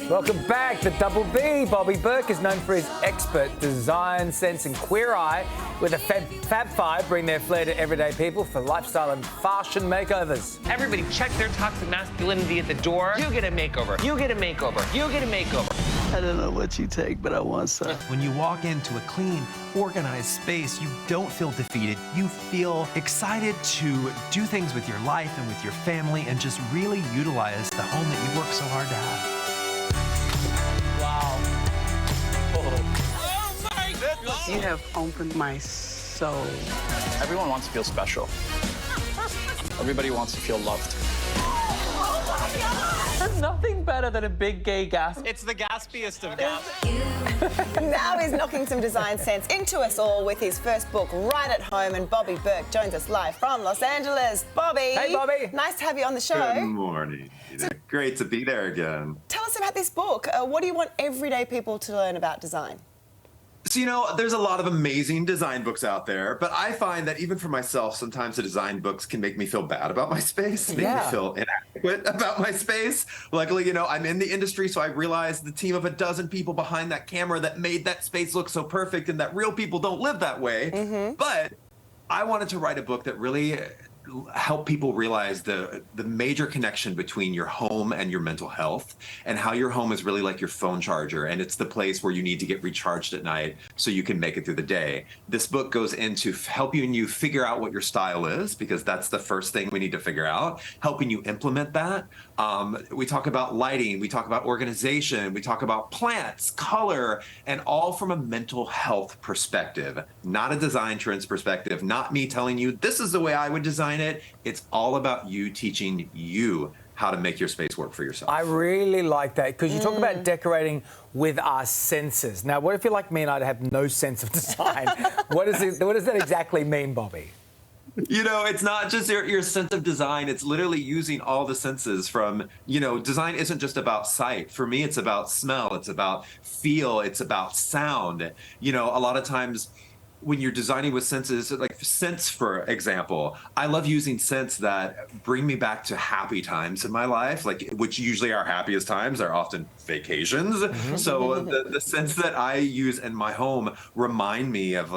Welcome back to Double B. Bobby Burke is known for his expert design sense and queer eye. With the Fab Five, bring their flair to everyday people for lifestyle and fashion makeovers. Everybody check their toxic masculinity at the door. You get a makeover. You get a makeover. You get a makeover. I don't know what you take, but I want some. When you walk into a clean, organized space, you don't feel defeated. You feel excited to do things with your life and with your family and just really utilize the home that you work so hard to have. You have opened my soul. Everyone wants to feel special. Everybody wants to feel loved. There's nothing better than a big gay gasp. It's the gaspiest of gasps. Now he's knocking some design sense into us all with his first book, Right at Home, and Bobby Burke joins us live from Los Angeles. Bobby. Hey, Bobby. Nice to have you on the show. Good morning. Great to be there again. Tell us about this book. What do you want everyday people to learn about design? So, there's a lot of amazing design books out there, but I find that even for myself, sometimes the design books can make me feel bad about my space, make me feel inadequate about my space. Luckily, I'm in the industry, so I realized the team of a dozen people behind that camera that made that space look so perfect and that real people don't live that way. Mm-hmm. But I wanted to write a book that really help people realize the major connection between your home and your mental health, and how your home is really like your phone charger, and it's the place where you need to get recharged at night so you can make it through the day. This book goes into helping you figure out what your style is, because that's the first thing we need to figure out, helping you implement that. We talk about lighting, we talk about organization, we talk about plants, color, and all from a mental health perspective, not a design trends perspective, not me telling you this is the way I would design it. It's all about you teaching you how to make your space work for yourself. I really like that, because you talk about decorating with our senses. Now, what if you're like me and I have no sense of design? What does that exactly mean, Bobby? It's not just your sense of design. It's literally using all the senses from, design isn't just about sight. For me, it's about smell. It's about feel. It's about sound. A lot of times when you're designing with senses, like scents, for example, I love using scents that bring me back to happy times in my life, which usually our happiest times are often vacations. Mm-hmm. So the scents that I use in my home remind me of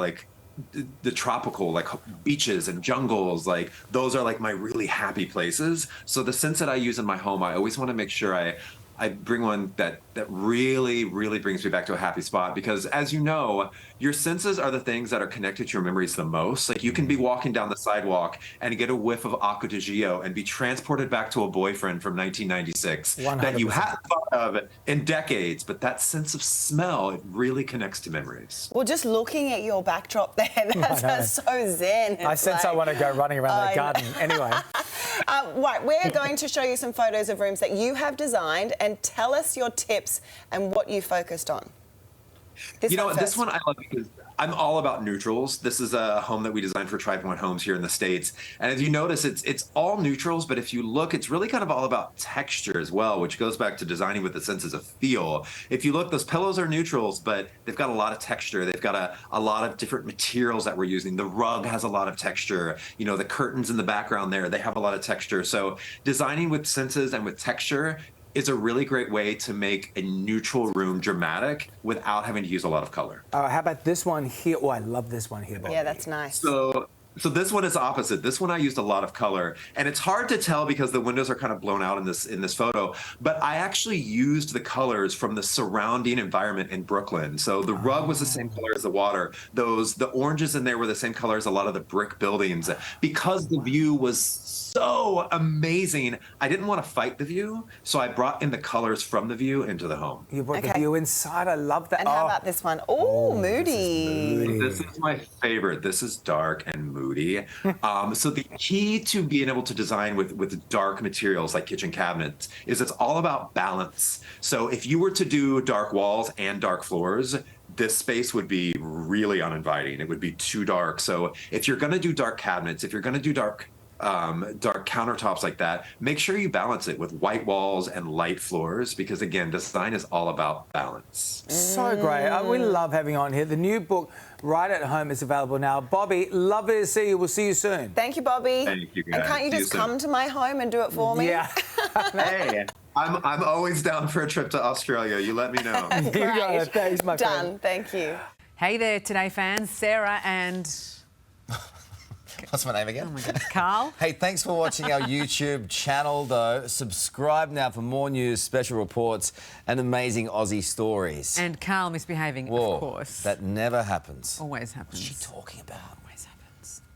the tropical, beaches and jungles, those are my really happy places. So the scents that I use in my home, I always want to make sure I bring one that really, really brings me back to a happy spot, because as you know, your senses are the things that are connected to your memories the most. You can be walking down the sidewalk and get a whiff of Acqua di Gio and be transported back to a boyfriend from 1996 100%. That you hadn't thought of in decades, but that sense of smell, it really connects to memories. Well, just looking at your backdrop there, that's so zen. I sense I want to go running around that garden. Anyway. Right, we're going to show you some photos of rooms that you have designed, and tell us your tips and what you focused on. This one I love because I'm all about neutrals. This is a home that we designed for Tri Pointe Homes here in the States. And as you notice, it's all neutrals, but if you look, it's really kind of all about texture as well, which goes back to designing with the senses of feel. If you look, those pillows are neutrals, but they've got a lot of texture. They've got a lot of different materials that we're using. The rug has a lot of texture. The curtains in the background there, they have a lot of texture. So designing with senses and with texture is a really great way to make a neutral room dramatic without having to use a lot of color. How about this one here? Oh, I love this one here, Bobby. Yeah, that's nice. So this one is opposite. This one I used a lot of color, and it's hard to tell because the windows are kind of blown out in this photo, but I actually used the colors from the surrounding environment in Brooklyn. So the rug was the same color as the water. The oranges in there were the same color as a lot of the brick buildings. Because the view was so amazing, I didn't want to fight the view, so I brought in the colors from the view into the home. You brought the view inside. I love that. And how about this one? Oh, moody. This is my favorite. This is dark and moody. So the key to being able to design with dark materials like kitchen cabinets is it's all about balance. So if you were to do dark walls and dark floors, this space would be really uninviting. It would be too dark. So if you're going to do dark cabinets, if you're going to do dark countertops like that, make sure you balance it with white walls and light floors, because again, design is all about balance. So great. We love having you on here. The new book, Right at Home, is available now. Bobby, lovely to see you. We'll see you soon. Thank you, Bobby. Thank you, guys. And can't you just come to my home and do it for me? Yeah. Hey, I'm always down for a trip to Australia. You let me know. You got it. Thanks, my Done. friend. Thank you. Hey there, Today fans. Sarah and... What's my name again? Oh, my God. Carl. Hey, thanks for watching our YouTube channel, though. Subscribe now for more news, special reports, and amazing Aussie stories. And Carl misbehaving, Whoa, of course. that never happens. Always happens. What's she talking about?